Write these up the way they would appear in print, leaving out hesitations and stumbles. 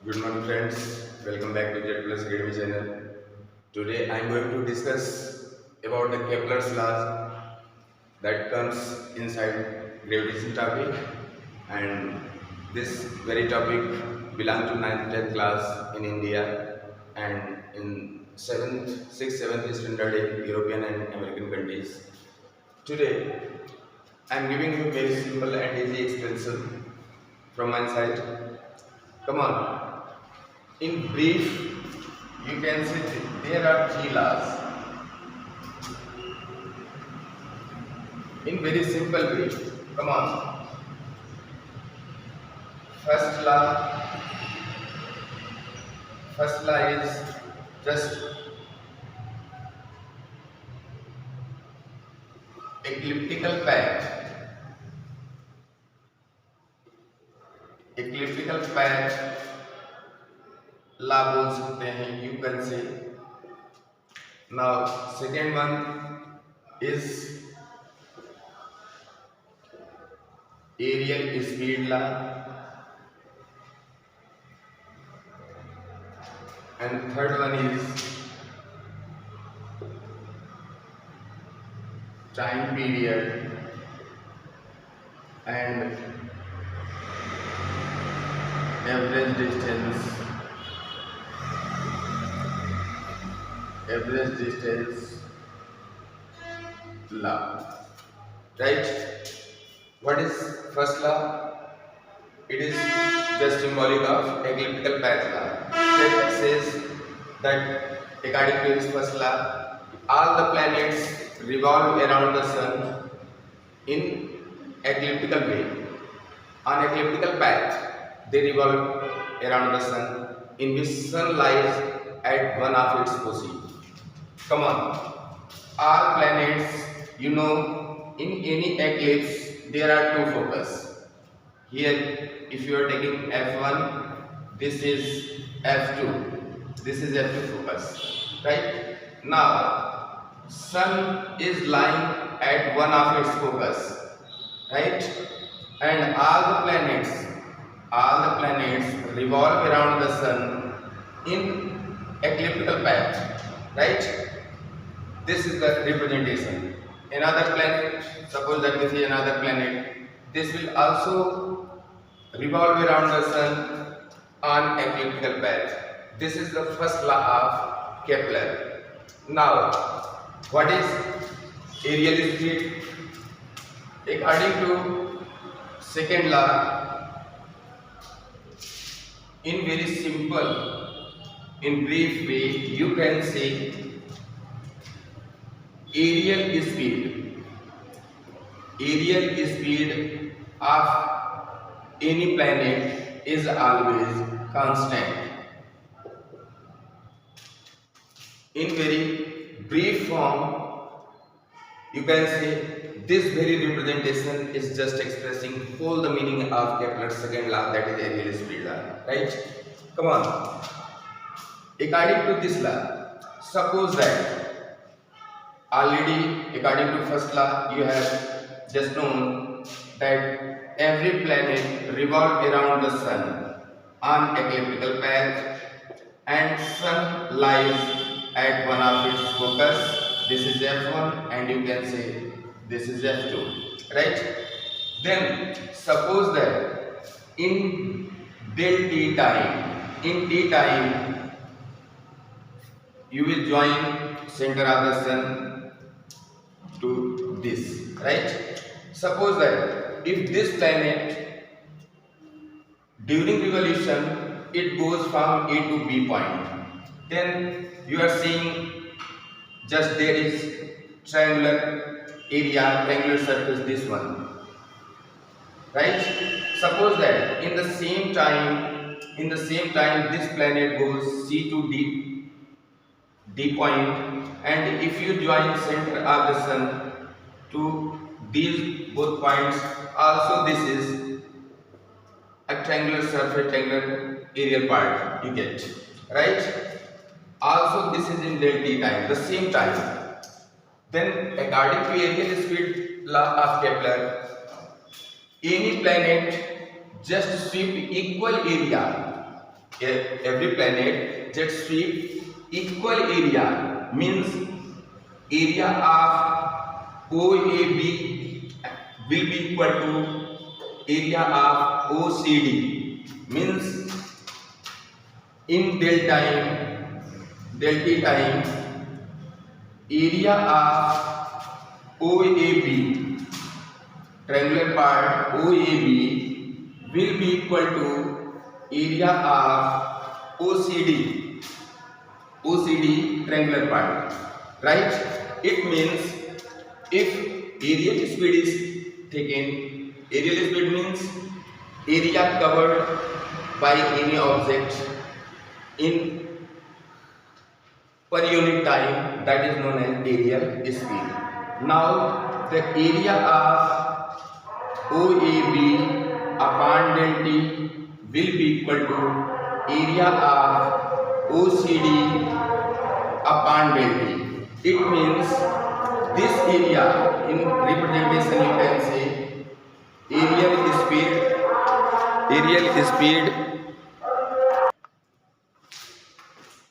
Good morning, friends. Welcome back to Jet Plus Academy channel. Today, I am going to discuss about the Kepler's laws that comes inside gravitation topic, and this very topic belongs to 9th 10th class in India and in 7th, 6th, 7th standard in European and American countries. Today, I am giving you very simple and easy explanation from my side. Come on. In brief, you can say there are three laws. In very simple way, come on. First law, first law is just elliptical path. Elliptical path ला बोल सकते हैं, you can say. Now second one is aerial speed law, and third one is time period and average distance. Average distance law, right? What is first law? It is just symbolic of elliptical path law. That says that according to this first law, all the planets revolve around the sun in elliptical way. On elliptical path, they revolve around the sun, in which sun lies at one of its positions. Come on, all planets, in any eclipse there are two focus. Here, if you are taking F1, this is F2, this is F2 focus, right? Now, sun is lying at one of its focus, right? And all the planets revolve around the sun in elliptical path, right? This is the representation. Another planet, suppose that this is another planet, this will also revolve around the sun on elliptical path. This is the first law of Kepler. Now, what is aerial speed? According to second law, in very simple, in brief way, you can say aerial speed of any planet is always constant. In very brief form, you can say this very representation is just expressing whole the meaning of Kepler's second law, that is aerial speed law, right? Come on. According to this law, suppose that already according to first law you have just known that every planet revolves around the sun on elliptical path and sun lies at one of its focus. This is F1 and you can say this is F2, right? Then suppose that in del t time you will join center of the sun to this, right? Suppose that if this planet during revolution it goes from A to B point, then you are seeing just there is triangular area, triangular surface, this one, right? Suppose that in the same time this planet goes C to D point, and if you join center of the sun to these both points, also this is a triangular surface, triangular aerial part you get, right? Also this is in del t time, the same time. Then according to aerial speed law of Kepler, any planet just sweep equal area every planet jet sweep equal area means area of OAB will be equal to area of OCD means in delta time area of OAB triangular part OAB will be equal to area of OCD triangular part, right? It means if aerial speed is taken, aerial speed means area covered by any object in per unit time, that is known as aerial speed. Now the area of OAB upon del T will be equal to area of OCD upon del T. It means this area in representation you can say aerial speed.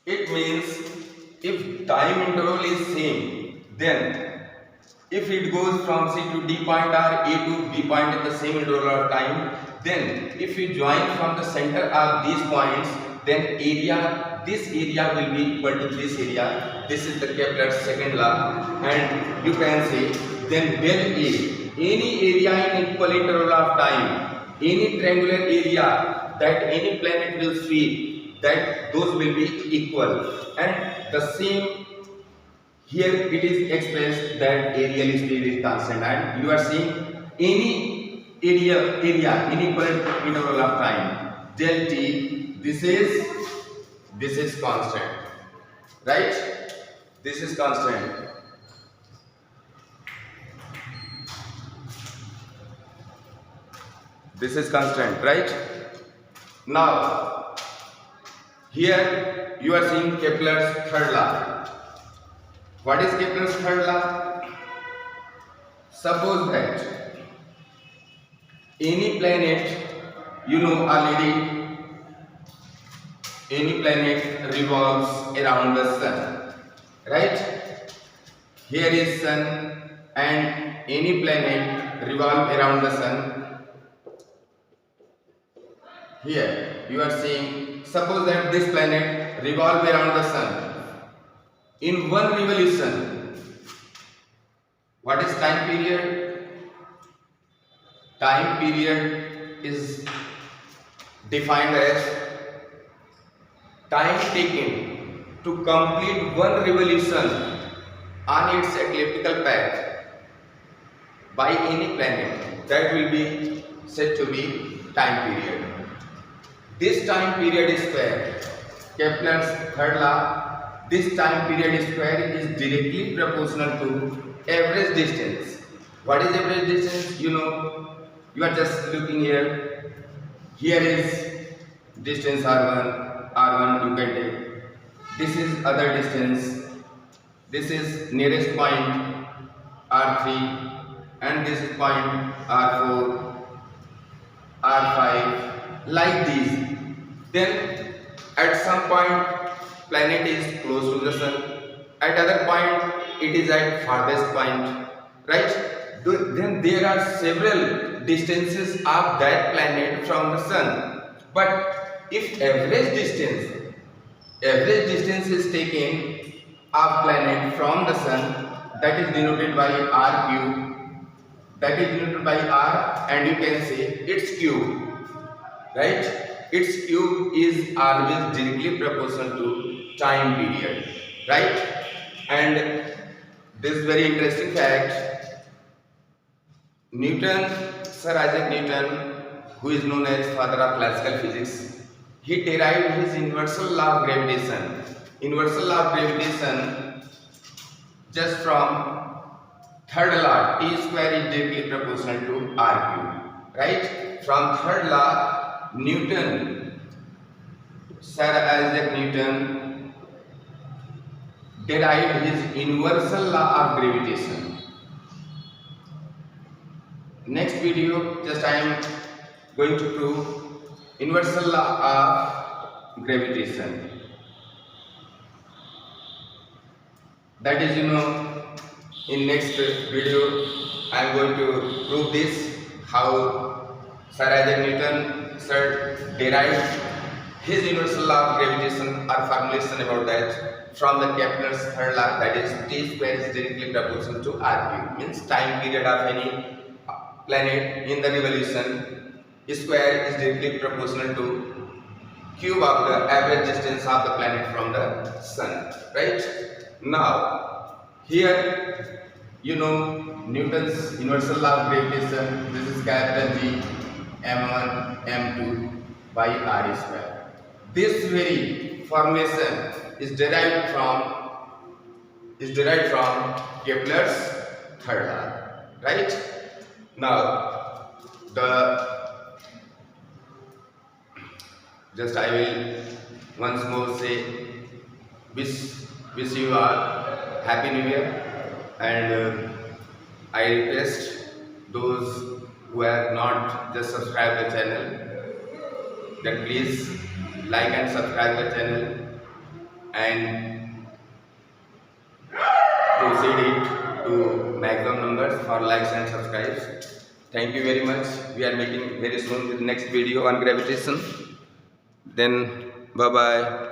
It means if time interval is same, then if it goes from C to D point or A to B point at the same interval of time, then if we join from the center of these points, then this area will be equal to this area. This is the Kepler's second law, and you can say then del A, any area in equal interval of time, any triangular area that any planet will sweep, that those will be equal, and the same here it is expressed that aerial speed is constant, and you are seeing any area in equal interval of time del T, this is constant, right? This is constant. This is constant, right? Now here you are seeing Kepler's third law. What is Kepler's third law? Suppose that any planet, you know already, any planet revolves around the sun, right? Here is sun, and any planet revolve around the sun. Here you are seeing, suppose that this planet revolve around the sun in one revolution. What is time period? Time period is defined as time taken to complete one revolution on its elliptical path by any planet. That will be said to be time period. This time period square, Kepler's third law, this time period square is directly proportional to average distance. What is average distance? You know, you are just looking here. Here is distance R1 you can take. This is other distance. This is nearest point R3, and this is point R4, R5, like these. Then at some point planet is close to the sun, at other point it is at farthest point, right? Then there are several distances of that planet from the sun. But if average distance is taken of planet from the sun, that is denoted by R and you can say its cube, right? Its cube is always directly proportional to time period, right? And this very interesting fact, Newton, Sir Isaac Newton, who is known as father of classical physics, he derived his universal law of gravitation. Universal law of gravitation just from third law, T square is directly proportional to R cube, right? From third law, Newton, Sir Isaac Newton, derived his universal law of gravitation. Next video, just I am going to prove universal law of gravitation. That is, in next video I am going to prove this, how Sir Isaac Newton derived his universal law of gravitation or formulation about that from the Kepler's third law, that is T square is directly proportional to R cube, means time period of any planet in the revolution square is directly proportional to cube of the average distance of the planet from the sun, right? Now here Newton's universal law of gravitation, this is capital G m1 m2 by r square. This very formulation is derived from Kepler's third law, right? Now I will once more say wish you all happy new year, and I request those who have not just subscribed the channel that please like and subscribe the channel and proceed it to maximum numbers for likes and subscribes. Thank you very much. We are meeting very soon with next video on gravitation. Then bye bye.